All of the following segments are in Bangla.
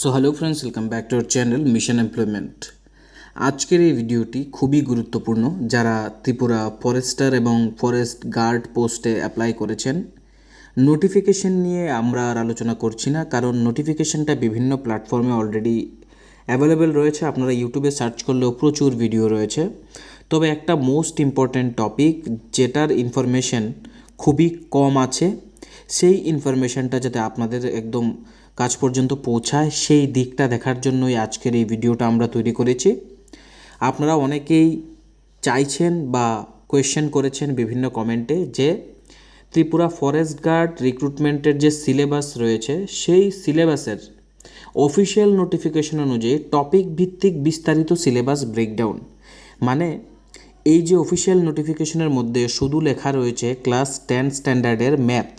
So hello friends, welcome back to our channel mission employment. আজকের এই ভিডিওটি খুবই গুরুত্বপূর্ণ যারা ত্রিপুরা ফরেস্টার এবং ফরেস্ট গার্ড পোস্টে অ্যাপ্লাই করেছেন। নোটিফিকেশন নিয়ে আমরা আর আলোচনা করছি না, কারণ নোটিফিকেশনটা বিভিন্ন প্ল্যাটফর্মে অলরেডি অ্যাভেলেবেল রয়েছে। আপনারা ইউটিউবে সার্চ করলেও প্রচুর ভিডিও রয়েছে। তবে একটা মোস্ট ইম্পর্ট্যান্ট টপিক যেটার ইনফরমেশন খুবই কম আছে, সেই ইনফরমেশনটা যাতে আপনাদের একদম কাজ পর্যন্ত পৌঁছায় সেই দিকটা দেখার জন্যই আজকের এই ভিডিওটা আমরা তৈরি করেছি। আপনারা অনেকেই চাইছেন বা কোয়েশ্চেন করেছেন বিভিন্ন কমেন্টে যে ত্রিপুরা ফরেস্ট গার্ড রিক্রুটমেন্টের যে সিলেবাস রয়েছে সেই সিলেবাসের অফিসিয়াল নোটিফিকেশন অনুযায়ী টপিক ভিত্তিক বিস্তারিত সিলেবাস ব্রেকডাউন। মানে এই যে অফিসিয়াল নোটিফিকেশনের মধ্যে শুধু লেখা রয়েছে ক্লাস 10 স্ট্যান্ডার্ডের ম্যাথ,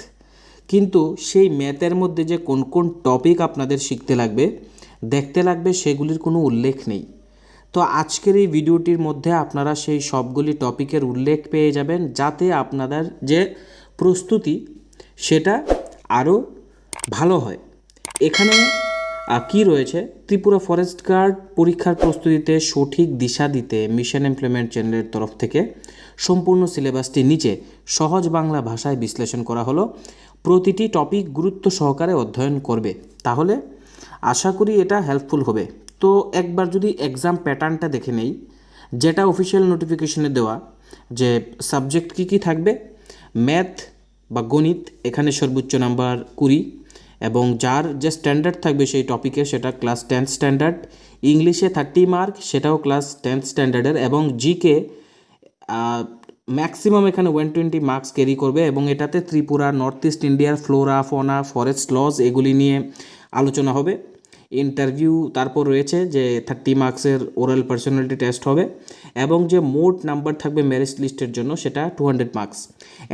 কিন্তু সেই ম্যাথের মধ্যে যে কোন কোন টপিক আপনাদের শিখতে লাগবে, দেখতে লাগবে, সেগুলির কোনো উল্লেখ নেই। তো আজকের এই ভিডিওটির মধ্যে আপনারা সেই সবগুলি টপিকের উল্লেখ পেয়ে যাবেন, যাতে আপনাদের যে প্রস্তুতি সেটা আরও ভালো হয়। এখানে কি রয়েছে, ত্রিপুরা ফরেস্ট গার্ড পরীক্ষার প্রস্তুতিতে সঠিক দিশা দিতে মিশন এমপ্লয়মেন্ট চ্যানেলের তরফ থেকে সম্পূর্ণ সিলেবাসটি নিচে সহজ বাংলা ভাষায় বিশ্লেষণ করা হলো। প্রতিটি টপিক গুরুত্ব সহকারে অধ্যয়ন করবে, তাহলে আশা করি এটা হেল্পফুল হবে। তো একবার যদি এক্সাম প্যাটার্নটা দেখে নেই, যেটা অফিসিয়াল নোটিফিকেশনে দেওয়া, যে সাবজেক্ট কী কী থাকবে, ম্যাথ বা গণিত এখানে সর্বোচ্চ নাম্বার 20, এবং যার যে স্ট্যান্ডার্ড থাকবে সেই টপিকে সেটা ক্লাস 10 স্ট্যান্ডার্ড, ইংলিশে 30 মার্ক সেটাও ক্লাস 10 স্ট্যান্ডার্ডের, এবং জিকে ম্যাক্সিমাম এখানে 120 মার্কস ক্যারি করবে। এবং এটাতে ত্রিপুরা, নর্থ ইস্ট ইন্ডিয়ার ফ্লোরা, ফোনা, ফরেস্ট লজ এগুলি নিয়ে আলোচনা হবে। ইন্টারভিউ তারপর রয়েছে যে 30 মার্কসের ওরাল পার্সোনালিটি টেস্ট হবে, এবং যে মোট নাম্বার থাকবে মেরিট লিস্টের জন্য সেটা 200 মার্কস।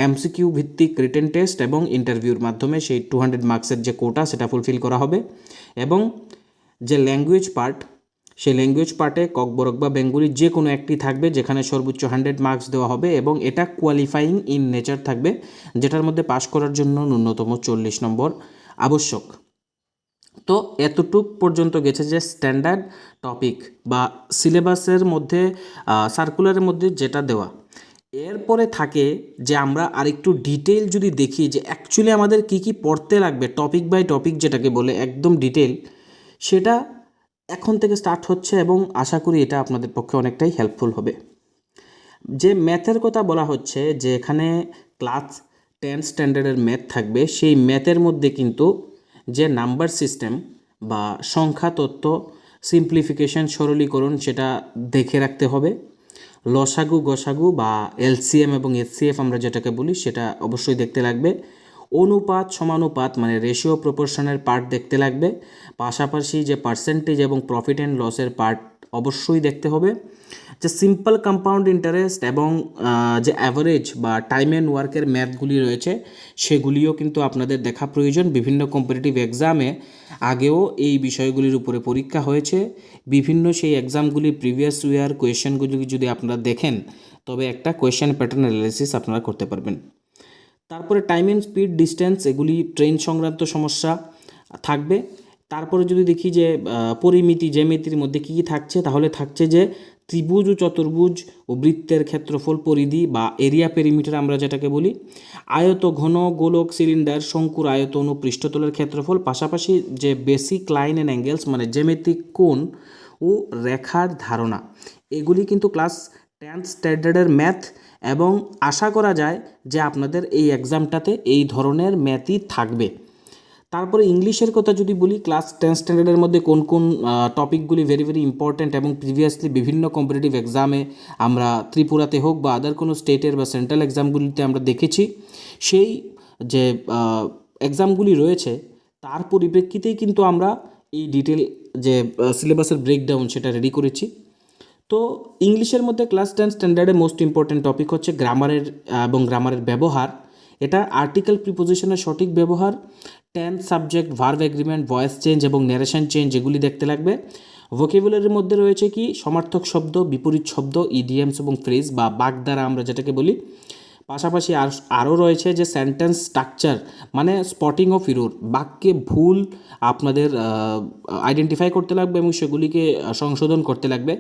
এমসিকিউ ভিত্তিক রিটেন টেস্ট এবং ইন্টারভিউর মাধ্যমে সেই 200 মার্কসের যে কোটা সেটা ফুলফিল করা হবে। এবং যে ল্যাঙ্গুয়েজ পার্ট, সেই ল্যাঙ্গুয়েজ পার্টে ককবরক বা বেঙ্গলি যে কোনো একটি থাকবে, যেখানে সর্বোচ্চ 100 মার্কস দেওয়া হবে, এবং এটা কোয়ালিফাইং ইন নেচার থাকবে, যেটার মধ্যে পাশ করার জন্য ন্যূনতম 40 নম্বর আবশ্যক। তো এতটুক পর্যন্ত গেছে যে স্ট্যান্ডার্ড টপিক বা সিলেবাসের মধ্যে, সার্কুলারের মধ্যে যেটা দেওয়া। এরপরে থাকে যে আমরা আরেকটু ডিটেল যদি দেখি যে অ্যাকচুয়ালি আমাদের কি কি পড়তে লাগবে, টপিক বাই টপিক যেটাকে বলে একদম ডিটেল, সেটা এখন থেকে স্টার্ট হচ্ছে, এবং আশা করি এটা আপনাদের পক্ষে অনেকটাই হেল্পফুল হবে। যে ম্যাথের কথা বলা হচ্ছে, যে এখানে ক্লাস 10 স্ট্যান্ডার্ডের ম্যাথ থাকবে, সেই ম্যাথের মধ্যে কিন্তু যে নাম্বার সিস্টেম বা সংখ্যা তত্ত্ব, সিম্পলিফিকেশন, সরলীকরণ সেটা দেখে রাখতে হবে। লসাগু, গসাগু বা এলসিএম এবং এইচসিএফ আমরা যেটাকে বলি সেটা অবশ্যই দেখতে লাগবে। অনুপাত, সমানুপাত মানে রেশিও প্রপোর্শনের পার্ট দেখতে লাগবে। পাশাপাশি যে পার্সেন্টেজ এবং প্রফিট অ্যান্ড লসের পার্ট অবশ্যই দেখতে হবে। যে সিম্পল কম্পাউন্ড ইন্টারেস্ট এবং যে অ্যাভারেজ বা টাইম অ্যান্ড ওয়ার্কের ম্যাথগুলি রয়েছে সেগুলিও কিন্তু আপনাদের দেখা প্রয়োজন। বিভিন্ন কম্পিটিটিভ এক্সামে আগেও এই বিষয়গুলির উপরে পরীক্ষা হয়েছে। বিভিন্ন সেই এক্সামগুলি প্রিভিয়াস ইয়ার কোয়েশ্চেনগুলি যদি আপনারা দেখেন, তবে একটা কোয়েশ্চেন প্যাটার্ন অ্যানালাইসিস আপনারা করতে পারবেন। তারপরে টাইম অ্যান্ড স্পিড, ডিস্টেন্স এগুলি ট্রেন সংক্রান্ত সমস্যা থাকবে। তারপরে যদি দেখি যে পরিমিতি, জ্যামিতির মধ্যে কী কী থাকছে, তাহলে থাকছে যে ত্রিভুজ ও চতুর্ভুজ ও বৃত্তের ক্ষেত্রফল, পরিধি বা এরিয়া পেরিমিটার আমরা যেটাকে বলি, আয়ত, ঘন, গোলক, সিলিন্ডার, শঙ্কুর আয়তন ও পৃষ্ঠতলের ক্ষেত্রফল, পাশাপাশি যে বেসিক লাইন অ্যান্ড অ্যাঙ্গেলস মানে জ্যামিতিক কোণ ও রেখার ধারণা, এগুলি কিন্তু ক্লাস 10 স্ট্যান্ডার্ডের ম্যাথ, এবং আশা করা যায় যে আপনাদের এই এক্সামটাতে এই ধরনের ম্যাথই থাকবে। তারপরে ইংলিশের কথা যদি বলি, ক্লাস 10 স্ট্যান্ডার্ডের মধ্যে কোন কোন টপিকগুলি ভেরি ভেরি ইম্পর্ট্যান্ট এবং প্রিভিয়াসলি বিভিন্ন কম্পিটিটিভ এক্সামে আমরা ত্রিপুরাতে হোক বা আদার কোনো স্টেটের বা সেন্ট্রাল এক্সামগুলিতে আমরা দেখেছি, সেই যে এক্সামগুলি রয়েছে তার পরিপ্রেক্ষিতেই কিন্তু আমরা এই ডিটেল যে সিলেবাসের ব্রেকডাউন সেটা রেডি করেছি। তো ইংলিশের মধ্যে ক্লাস 10 স্ট্যান্ডার্ডে মোস্ট ইম্পর্ট্যান্ট টপিক হচ্ছে গ্রামারের এবং গ্রামারের ব্যবহার। এটা আর্টিকেল প্রিপোজিশনের সঠিক ব্যবহার, tense, subject, verb agreement, voice change এবং ন্যারেশন চেঞ্জ এগুলি দেখতে লাগবে। ভোকেবুলারির মধ্যে রয়েছে কি সমার্থক শব্দ, বিপরীত শব্দ, ইডিয়ামস এবং ফ্রেজ বা বাগধারা আমরা যেটাকে বলি। পাশাপাশি আরও রয়েছে যে সেন্টেন্স স্ট্রাকচার, মানে স্পটিং অফ ইরর, বাক্যে ভুল আপনাদের আইডেন্টিফাই করতে লাগবে এবং সেগুলিকে সংশোধন করতে লাগবে।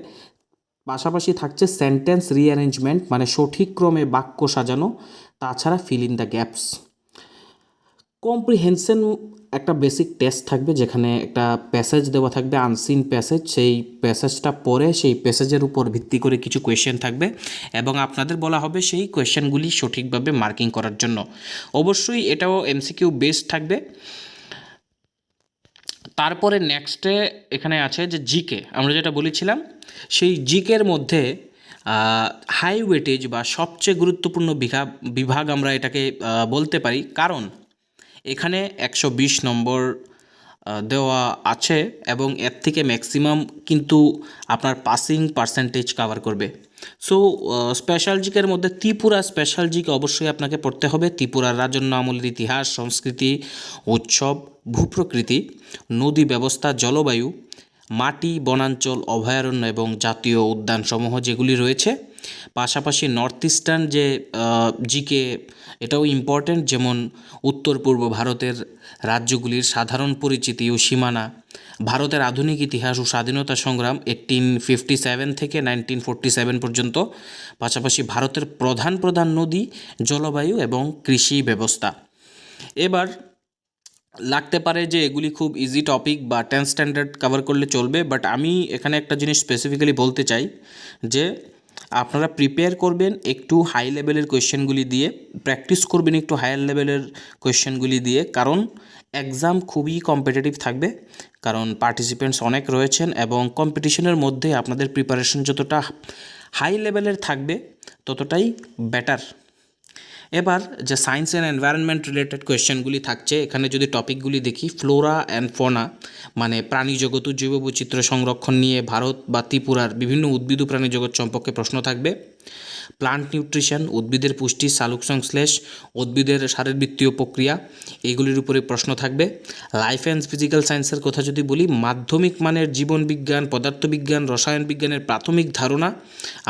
পাশাপাশি থাকছে সেন্টেন্স রিঅ্যারেঞ্জমেন্ট, মানে সঠিক ক্রমে বাক্য সাজানো। তাছাড়া fill in the gaps. Comprehension একটা বেসিক টেস্ট থাকবে, যেখানে একটা প্যাসেজ দেওয়া থাকবে, আনসিন প্যাসেজ। সেই প্যাসেজটা পড়ে সেই প্যাসেজের উপর ভিত্তি করে কিছু কোয়েশ্চেন থাকবে এবং আপনাদের বলা হবে সেই কোয়েশ্চেনগুলি সঠিকভাবে মার্কিং করার জন্য। অবশ্যই এটাও এমসিকিউ বেসড থাকবে। তারপরে নেক্সটে এখানে আছে যে জিকে, আমরা যেটা বলেছিলাম সেই জিকের মধ্যে হাই ওয়েটেজ বা সবচেয়ে গুরুত্বপূর্ণ বিভাগ আমরা এটাকে বলতে পারি, কারণ এখানে 120 নম্বর দেওয়া আছে এবং এর থেকে ম্যাক্সিমাম কিন্তু আপনার পাসিং পার্সেন্টেজ কভার করবে। সো স্পেশাল জিকের মধ্যে ত্রিপুরা স্পেশাল জিক অবশ্যই আপনাকে পড়তে হবে। ত্রিপুরার রাজন্য আমলের ইতিহাস, সংস্কৃতি, উৎসব, ভূপ্রকৃতি, নদী ব্যবস্থা, জলবায়ু, মাটি, বনাঞ্চল, অভয়ারণ্য এবং জাতীয় উদ্যানসমূহ যেগুলি রয়েছে। পাশাপাশি নর্থ ইস্টার্ন যে জিকে, এটাও ইম্পর্ট্যান্ট, যেমন উত্তর পূর্ব ভারতের রাজ্যগুলির সাধারণ পরিচিতি ও সীমানা, ভারতের আধুনিক ইতিহাস ও স্বাধীনতা সংগ্রাম 1857 থেকে 1947 পর্যন্ত। পাশাপাশি ভারতের প্রধান প্রধান নদী, জলবায়ু এবং কৃষি ব্যবস্থা। এবার লাগতে পারে যে এগুলি খুব ইজি টপিক বা 10 স্ট্যান্ডার্ড কভার করলে চলবে, বাট আমি এখানে একটা জিনিস স্পেসিফিক্যালি বলতে চাই যে আপনারা প্রিপেয়ার করবেন একটু হাই লেভেলের কোয়েশ্চেনগুলি দিয়ে, প্র্যাকটিস করবেন একটু হায়ার লেভেলের কোয়েশ্চেনগুলি দিয়ে, কারণ এক্সাম খুবই কম্পিটিটিভ থাকবে, কারণ পার্টিসিপেন্টস অনেক রয়েছেন এবং কম্পিটিশনের মধ্যে আপনাদের প্রিপারেশন যতটা হাই লেভেলের থাকবে ততটাই বেটার। এবার যে সায়েন্স অ্যান্ড এনভায়রনমেন্ট রিলেটেড কোয়েশ্চেনগুলি থাকছে, এখানে যদি টপিকগুলি দেখি, ফ্লোরা অ্যান্ড ফনা মানে প্রাণী জগৎ ও জৈববৈচিত্র্য সংরক্ষণ নিয়ে ভারত বা ত্রিপুরার বিভিন্ন উদ্ভিদ ও প্রাণী জগৎ সম্পর্কে প্রশ্ন থাকবে। প্লান্ট নিউট্রিশন, উদ্ভিদের পুষ্টি, সালোকসংশ্লেষ, উদ্ভিদের শারীরবৃত্তীয় প্রক্রিয়া, এগুলির উপরে প্রশ্ন থাকবে। লাইফ অ্যান্ড ফিজিক্যাল সায়েন্সের কথা যদি বলি, মাধ্যমিক মানের জীবনবিজ্ঞান, পদার্থবিজ্ঞান, রসায়ন বিজ্ঞানের প্রাথমিক ধারণা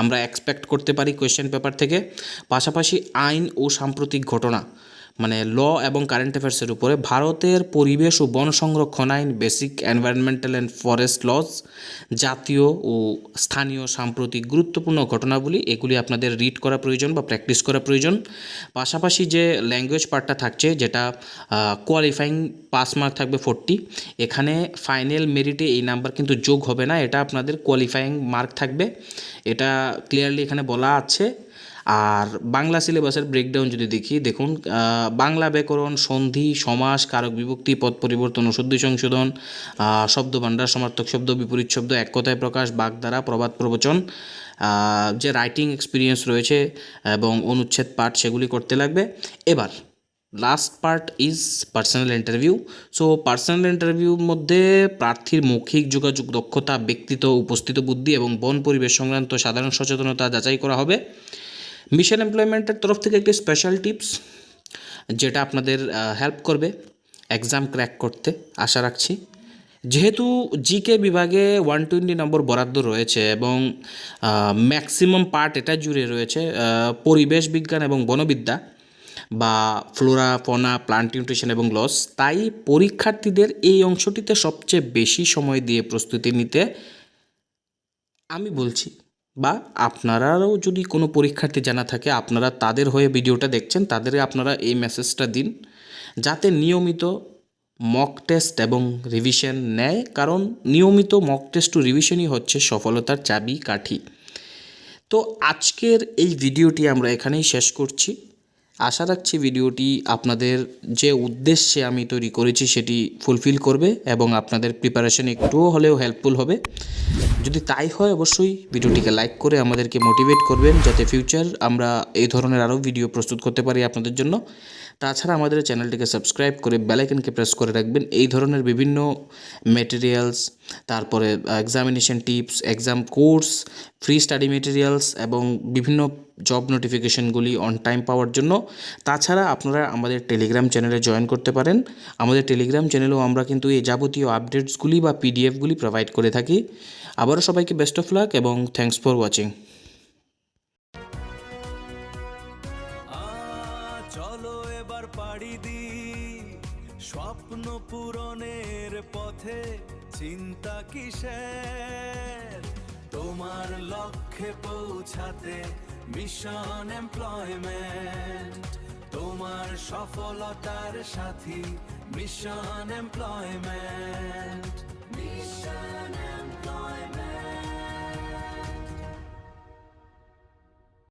আমরা এক্সপেক্ট করতে পারি কোয়েশ্চেন পেপার থেকে। পাশাপাশি আইন ও সাম্প্রতিক ঘটনা মানে ল এবং কারেন্ট অ্যাফেয়ার্সের উপরে ভারতের পরিবেশ ও বন সংরক্ষণ আইন, basic environmental and forest laws, জাতীয় ও স্থানীয় সাম্প্রতিক গুরুত্বপূর্ণ ঘটনাবলী, এগুলি আপনাদের রিড করা প্রয়োজন বা প্র্যাকটিস করা প্রয়োজন। পাশাপাশি যে ল্যাঙ্গুয়েজ পার্টটা থাকছে, যেটা কোয়ালিফাইং পাস মার্ক থাকবে 40, এখানে ফাইনাল মেরিটে এই নাম্বার কিন্তু যোগ হবে না, এটা আপনাদের কোয়ালিফাইং মার্ক থাকবে, এটা ক্লিয়ারলি এখানে বলা আছে। আর বাংলা সিলেবাসের ব্রেকডাউন যদি দেখি, দেখুন বাংলা ব্যাকরণ, সন্ধি, সমাস, কারক বিভক্তি, পদ পরিবর্তন ও শুদ্ধি সংশোধন, শব্দভাণ্ডার, সমার্থক শব্দ, বিপরীত শব্দ, এক কথায় প্রকাশ, বাগধারা, প্রবাদ প্রবচন, যে রাইটিং এক্সপিরিয়েন্স রয়েছে এবং অনুচ্ছেদ পাঠ, সেগুলি করতে লাগবে। এবার last part is personal interview. So personal ইন্টারভিউর মধ্যে প্রার্থীর মৌখিক যোগাযোগ দক্ষতা, ব্যক্তিত্ব, উপস্থিত বুদ্ধি এবং বন পরিবেশ সংক্রান্ত সাধারণ সচেতনতা যাচাই করা হবে। মিশন এমপ্লয়মেন্টের তরফ থেকে একটি স্পেশাল টিপস যেটা আপনাদের হেল্প করবে এক্সাম ক্র্যাক করতে আশা রাখছি। যেহেতু জিকে বিভাগে 120 নম্বর বরাদ্দ রয়েছে এবং ম্যাক্সিমাম পার্ট এটা জুড়ে রয়েছে পরিবেশ বিজ্ঞান এবং বনবিদ্যা বা ফ্লোরা, ফনা, প্লান্ট নিউট্রিশন এবং লস, তাই পরীক্ষার্থীদের এই অংশটিতে সবচেয়ে বেশি সময় দিয়ে প্রস্তুতি নিতে আমি বলছি। বা আপনারাও যদি কোনো পরীক্ষার্থী জানা থাকে, আপনারা তাদের হয়ে ভিডিওটা দেখছেন, তাদের আপনারা এই মেসেজটা দিন যাতে নিয়মিত মক টেস্ট এবং রিভিশন নেয়, কারণ নিয়মিত মক টেস্ট ও রিভিশনই হচ্ছে সফলতার চাবি কাঠি। তো আজকের এই ভিডিওটি আমরা এখানেই শেষ করছি। আশা রাখছি ভিডিওটি আপনাদের যে উদ্দেশ্যে আমি তৈরি করেছি সেটি ফুলফিল করবে এবং আপনাদের প্রিপারেশন একটুও হলেও হেল্পফুল হবে। যদি তাই হয় অবশ্যই ভিডিওটিকে লাইক করে আমাদেরকে মোটিভেট করবেন যাতে ফিউচার আমরা এই ধরনের আরও ভিডিও প্রস্তুত করতে পারি আপনাদের জন্য। তাছাড়া আমাদের চ্যানেলটিকে সাবস্ক্রাইব করে বেল আইকনকে প্রেস করে রাখবেন এই ধরনের বিভিন্ন মেটেরিয়ালস, তারপরে examination tips, exam course, free study materials এবং বিভিন্ন জব নোটিফিকেশনগুলি অন টাইম পাওয়ার জন্য। তাছাড়া আপনারা আমাদের টেলিগ্রাম চ্যানেলে জয়েন করতে পারেন। আমাদের টেলিগ্রাম চ্যানেলেও আমরা কিন্তু এই যাবতীয় আপডেটসগুলি বা পিডিএফগুলি প্রোভাইড করে থাকি। আবারও সবাইকে বেস্ট অফ লাক এবং থ্যাঙ্কস ফর ওয়াচিং। পথে চিন্তা কিসের, তোমার লক্ষ্যে পৌঁছাতে মিশন এমপ্লয়মেন্ট, তোমার সফলতার সাথী মিশন এমপ্লয়মেন্ট।